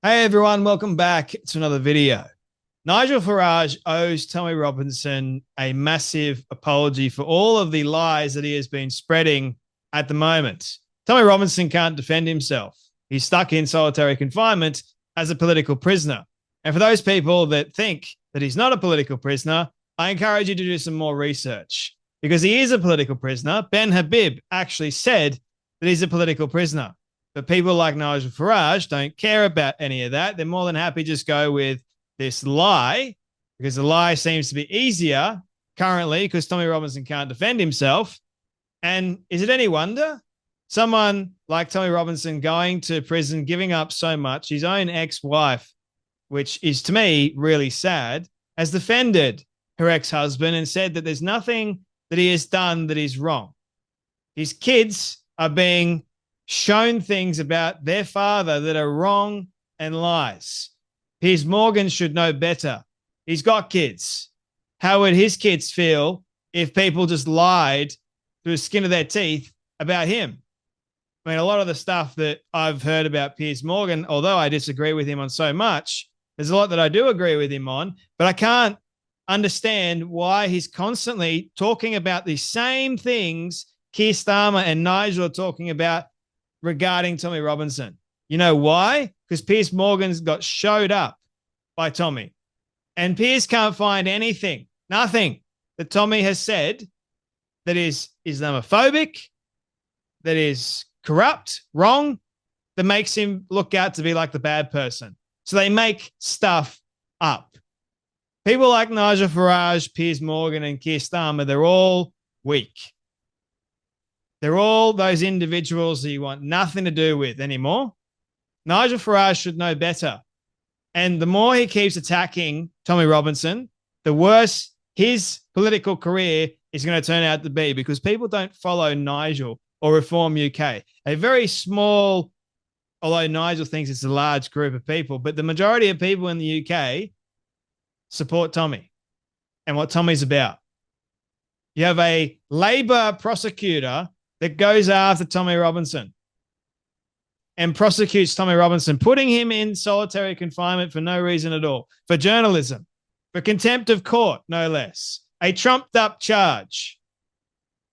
Hey everyone, welcome back to another video. Nigel Farage owes Tommy Robinson a massive apology for all of the lies that he has been spreading at the moment. Tommy Robinson can't defend himself. He's stuck in solitary confinement as a political prisoner. And for those people that think that he's not a political prisoner, I encourage you to do some more research because he is a political prisoner. Ben Habib actually said that he's a political prisoner. But people like Nigel Farage don't care about any of that. They're more than happy to just go with this lie because the lie seems to be easier currently because Tommy Robinson can't defend himself. And is it any wonder? Someone like Tommy Robinson going to prison, giving up so much, his own ex-wife, which is to me really sad, has defended her ex-husband and said that there's nothing that he has done that is wrong. His kids are being shown things about their father that are wrong and lies. Piers Morgan should know better. He's got kids. How would his kids feel if people just lied through the skin of their teeth about him? I mean, a lot of the stuff that I've heard about Piers Morgan, although I disagree with him on so much, there's a lot that I do agree with him on, but I can't understand why he's constantly talking about the same things Keir Starmer and Nigel are talking about regarding Tommy Robinson. You know why? Because Piers Morgan's got showed up by Tommy. And Piers can't find anything, nothing that Tommy has said that is Islamophobic, that is corrupt, wrong, that makes him look out to be like the bad person. So they make stuff up. People like Nigel Farage, Piers Morgan, and Keir Starmer, they're all weak. They're all those individuals that you want nothing to do with anymore. Nigel Farage should know better. And the more he keeps attacking Tommy Robinson, the worse his political career is going to turn out to be because people don't follow Nigel or Reform UK. A very small, although Nigel thinks it's a large group of people, but the majority of people in the UK support Tommy and what Tommy's about. You have a Labor prosecutor that goes after Tommy Robinson and prosecutes Tommy Robinson, putting him in solitary confinement for no reason at all, for journalism, for contempt of court, no less, a trumped up charge.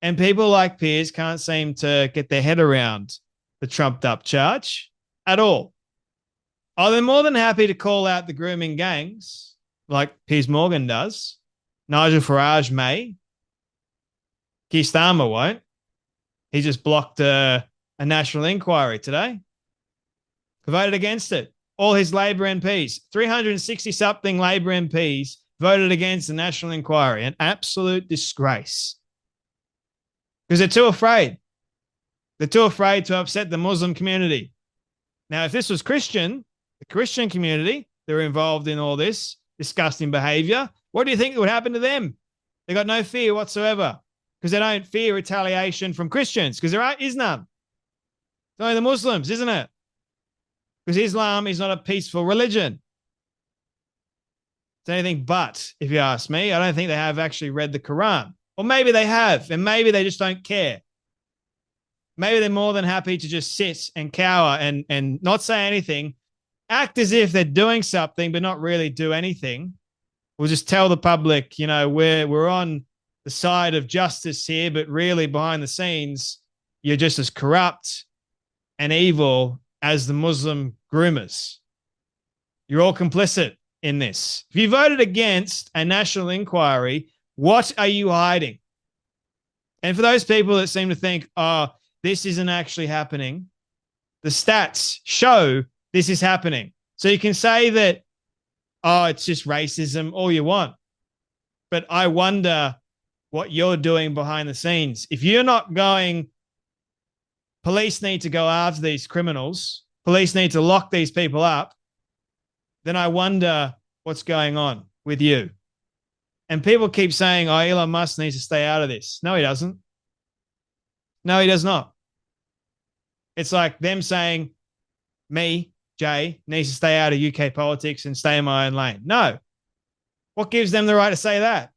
And people like Piers can't seem to get their head around the trumped up charge at all. Oh, they're more than happy to call out the grooming gangs like Piers Morgan does. Nigel Farage may. Keir Starmer won't. He just blocked a national inquiry today. Voted against it. All his Labor MPs, 360-something Labor MPs, voted against the national inquiry. An absolute disgrace. Because they're too afraid. They're too afraid to upset the Muslim community. Now, if this was Christian, the Christian community that are involved in all this disgusting behavior, what do you think would happen to them? They got no fear whatsoever. Because they don't fear retaliation from Christians, because there is none. It's only the Muslims, isn't it? Because Islam is not a peaceful religion. It's anything but, if you ask me. I don't think they have actually read the Quran. Or maybe they have, and maybe they just don't care. Maybe they're more than happy to just sit and cower and not say anything, act as if they're doing something, but not really do anything. We'll just tell the public, you know, we're on the side of justice here, but really behind the scenes, you're just as corrupt and evil as the Muslim groomers. You're all complicit in this. If you voted against a national inquiry, what are you hiding? And for those people that seem to think, oh, this isn't actually happening, the stats show this is happening. So you can say that, oh, it's just racism, all you want. But I wonder what you're doing behind the scenes. If you're not going, police need to go after these criminals, police need to lock these people up, then I wonder what's going on with you. And people keep saying, oh, Elon Musk needs to stay out of this. No, he doesn't. No, he does not. It's like them saying, me, Jay, needs to stay out of UK politics and stay in my own lane. No. What gives them the right to say that?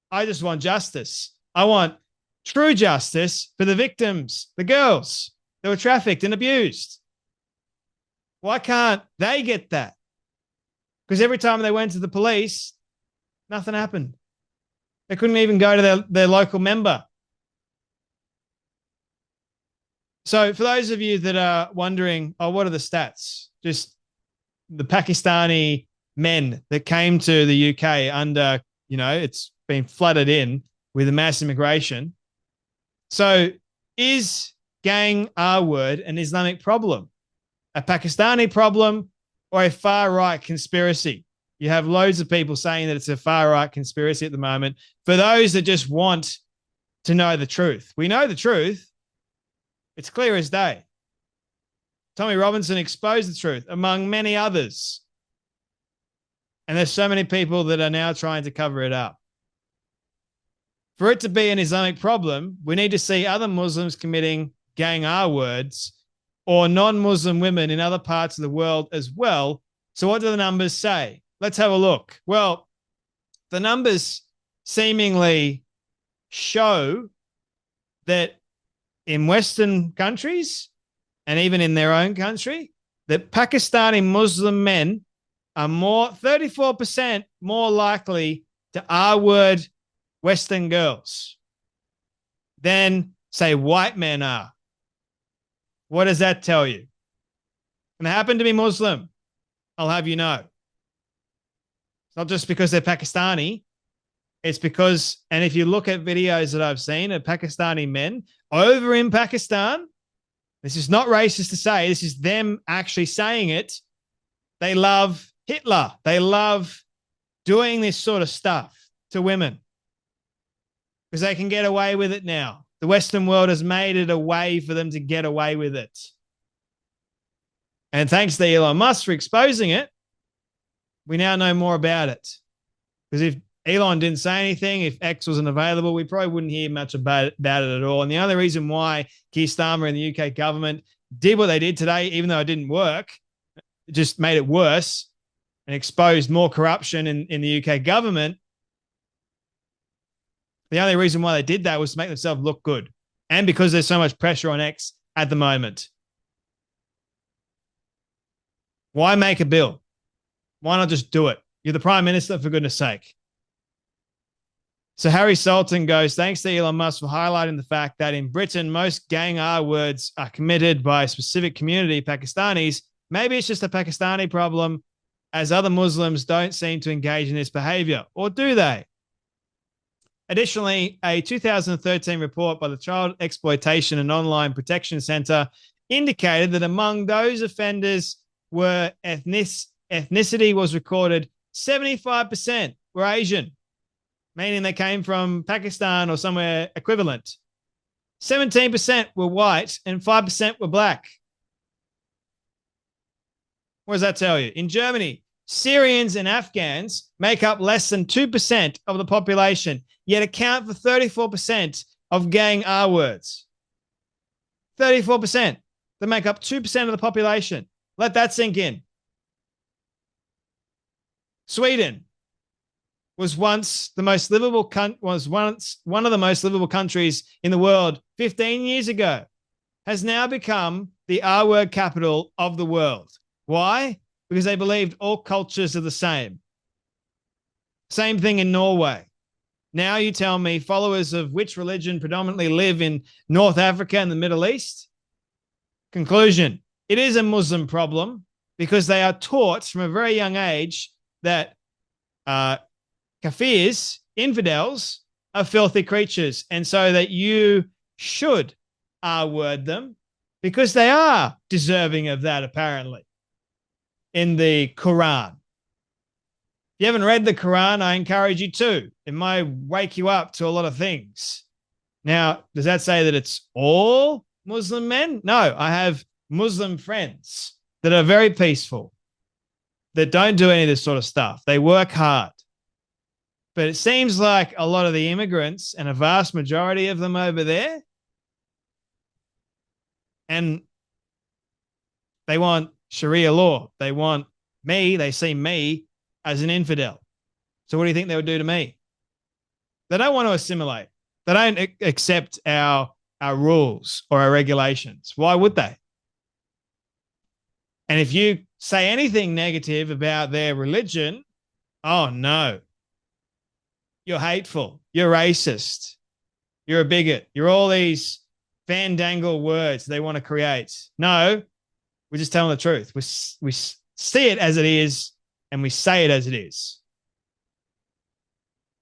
I just want justice. I want true justice for the victims, the girls that were trafficked and abused. Why can't they get that? Because every time they went to the police, nothing happened. They couldn't even go to their local member. So for those of you that are wondering, oh, what are the stats? Just the Pakistani men that came to the UK under, it's been flooded in with a mass immigration. So is gang R word an Islamic problem, a Pakistani problem, or a far-right conspiracy? You have loads of people saying that it's a far-right conspiracy at the moment. For those that just want to know the truth, we know the truth. It's clear as day. Tommy Robinson exposed the truth, among many others. And there's so many people that are now trying to cover it up. For it to be an Islamic problem, we need to see other Muslims committing gang R words or non-Muslim women in other parts of the world as well. So what do the numbers say? Let's have a look. Well, the numbers seemingly show that in Western countries and even in their own country, that Pakistani Muslim men are 34% more likely to R-word Western girls than, say, white men are. What does that tell you? And they happen to be Muslim, I'll have you know. It's not just because they're Pakistani. It's because, and if you look at videos that I've seen of Pakistani men over in Pakistan, this is not racist to say, this is them actually saying it. They love Hitler. They love doing this sort of stuff to women because they can get away with it now. The Western world has made it a way for them to get away with it. And thanks to Elon Musk for exposing it, we now know more about it. Because if Elon didn't say anything, if X wasn't available, we probably wouldn't hear much about it at all. And the only reason why Keir Starmer and the UK government did what they did today, even though it didn't work, it just made it worse and exposed more corruption in the UK government. The only reason why they did that was to make themselves look good. And because there's so much pressure on X at the moment. Why make a bill? Why not just do it? You're the Prime Minister, for goodness sake. So Harry Sultan goes, thanks to Elon Musk for highlighting the fact that in Britain, most gang R words are committed by a specific community, Pakistanis. Maybe it's just a Pakistani problem, as other Muslims don't seem to engage in this behavior. Or do they? Additionally, a 2013 report by the Child Exploitation and Online Protection Center indicated that among those offenders were ethnicity was recorded 75% were Asian, meaning they came from Pakistan or somewhere equivalent. 17% were white and 5% were black. What does that tell you? In Germany, Syrians and Afghans make up less than 2% of the population, yet account for 34% of gang R words. 34%. They make up 2% of the population. Let that sink in. Sweden was once the most livable was once one of the most livable countries in the world 15 years ago, has now become the R word capital of the world. Why? Because they believed all cultures are the same. Same thing in Norway. Now you tell me followers of which religion predominantly live in North Africa and the Middle East? Conclusion, it is a Muslim problem because they are taught from a very young age that kafirs, infidels, are filthy creatures, and so that you should R-word them because they are deserving of that, apparently, in the Quran. If you haven't read the Quran, I encourage you to. It might wake you up to a lot of things. Now, does that say that it's all Muslim men? No, I have Muslim friends that are very peaceful, that don't do any of this sort of stuff. They work hard. But it seems like a lot of the immigrants, and a vast majority of them over there, and they want Sharia law. They want me. They see me as an infidel. So what do you think they would do to me? They don't want to assimilate. They don't accept our rules or our regulations. Why would they? And if you say anything negative about their religion, oh no, you're hateful, you're racist, you're a bigot, you're all these fandangle words they want to create. No, we're just telling the truth. We see it as it is and we say it as it is.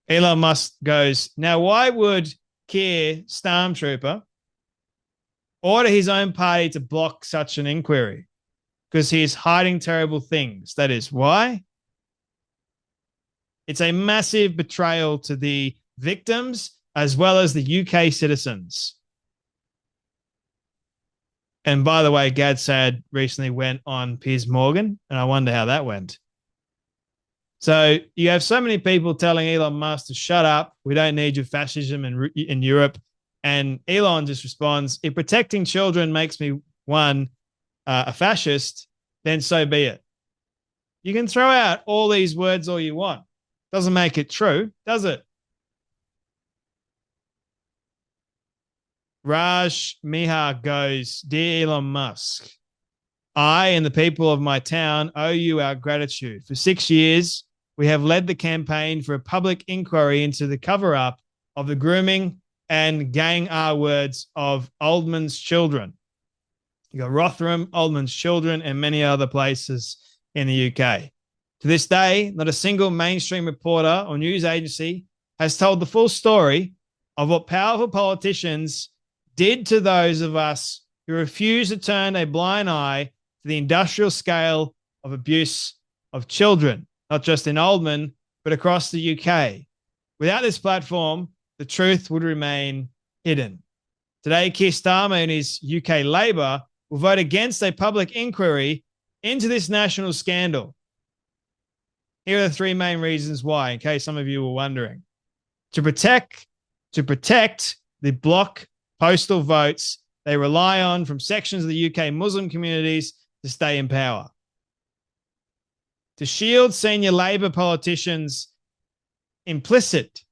Elon Musk goes, now why would Keir Stormtrooper order his own party to block such an inquiry? Because he is hiding terrible things. That is why. It's a massive betrayal to the victims as well as the UK citizens. And by the way, Gad Sad recently went on Piers Morgan, and I wonder how that went. So you have so many people telling Elon Musk to shut up. We don't need your fascism in Europe. And Elon just responds, if protecting children makes me a fascist, then so be it. You can throw out all these words all you want. Doesn't make it true, does it? Raj Mihar goes, dear Elon Musk, I and the people of my town owe you our gratitude. For 6 years, we have led the campaign for a public inquiry into the cover-up of the grooming and gang R words of Oldman's children. You got Rotherham, Oldman's children, and many other places in the UK. To this day, not a single mainstream reporter or news agency has told the full story of what powerful politicians did to those of us who refuse to turn a blind eye to the industrial scale of abuse of children, not just in Oldman, but across the UK. Without this platform, the truth would remain hidden. Today, Keir Starmer and his UK Labour will vote against a public inquiry into this national scandal. Here are the three main reasons why, in case some of you were wondering. To protect the block postal votes they rely on from sections of the UK Muslim communities to stay in power. To shield senior Labour politicians implicit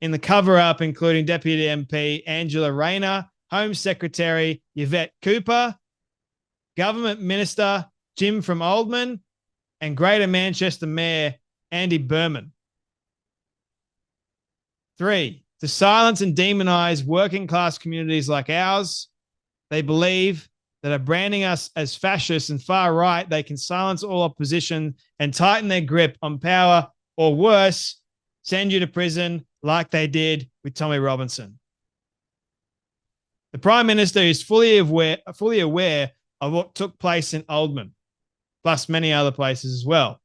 in the cover-up, including Deputy MP Angela Rayner, Home Secretary Yvette Cooper, Government Minister Jim from Oldman, and Greater Manchester Mayor Andy Berman. 3, to silence and demonize working class communities like ours. They believe that are branding us as fascists and far right, they can silence all opposition and tighten their grip on power, or worse, send you to prison like they did with Tommy Robinson. The Prime Minister is fully aware of what took place in Oldman, plus many other places as well.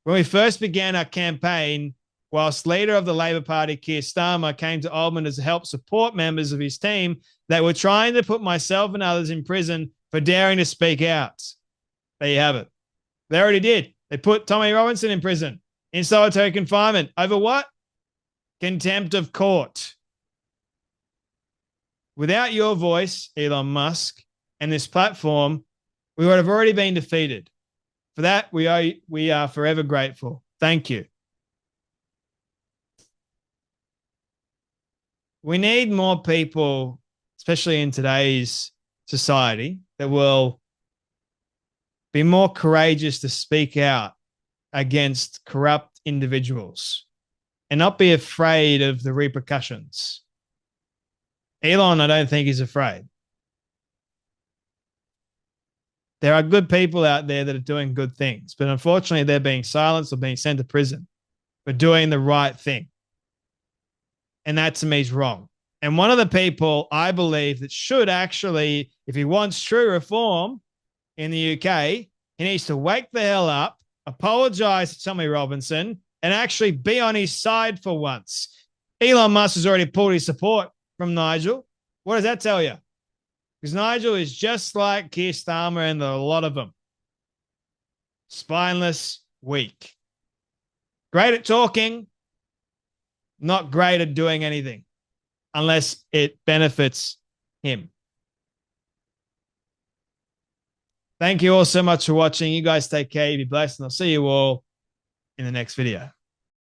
When we first began our campaign, whilst leader of the Labor Party, Keir Starmer, came to Oldman to help support members of his team that were trying to put myself and others in prison for daring to speak out. There you have it. They already did. They put Tommy Robinson in prison, in solitary confinement. Over what? Contempt of court. Without your voice, Elon Musk, and this platform, we would have already been defeated. For that, we are forever grateful. Thank you. We need more people, especially in today's society, that will be more courageous to speak out against corrupt individuals and not be afraid of the repercussions. Elon, I don't think, is afraid. There are good people out there that are doing good things, but unfortunately they're being silenced or being sent to prison for doing the right thing. And that to me is wrong. And one of the people I believe that should actually, if he wants true reform in the UK, he needs to wake the hell up, apologise to Tommy Robinson, and actually be on his side for once. Elon Musk has already pulled his support from Nigel. What does that tell you? Because Nigel is just like Keir Starmer and a lot of them. Spineless, weak. Great at talking, not great at doing anything unless it benefits him. Thank you all so much for watching. You guys take care. Be blessed, and I'll see you all in the next video.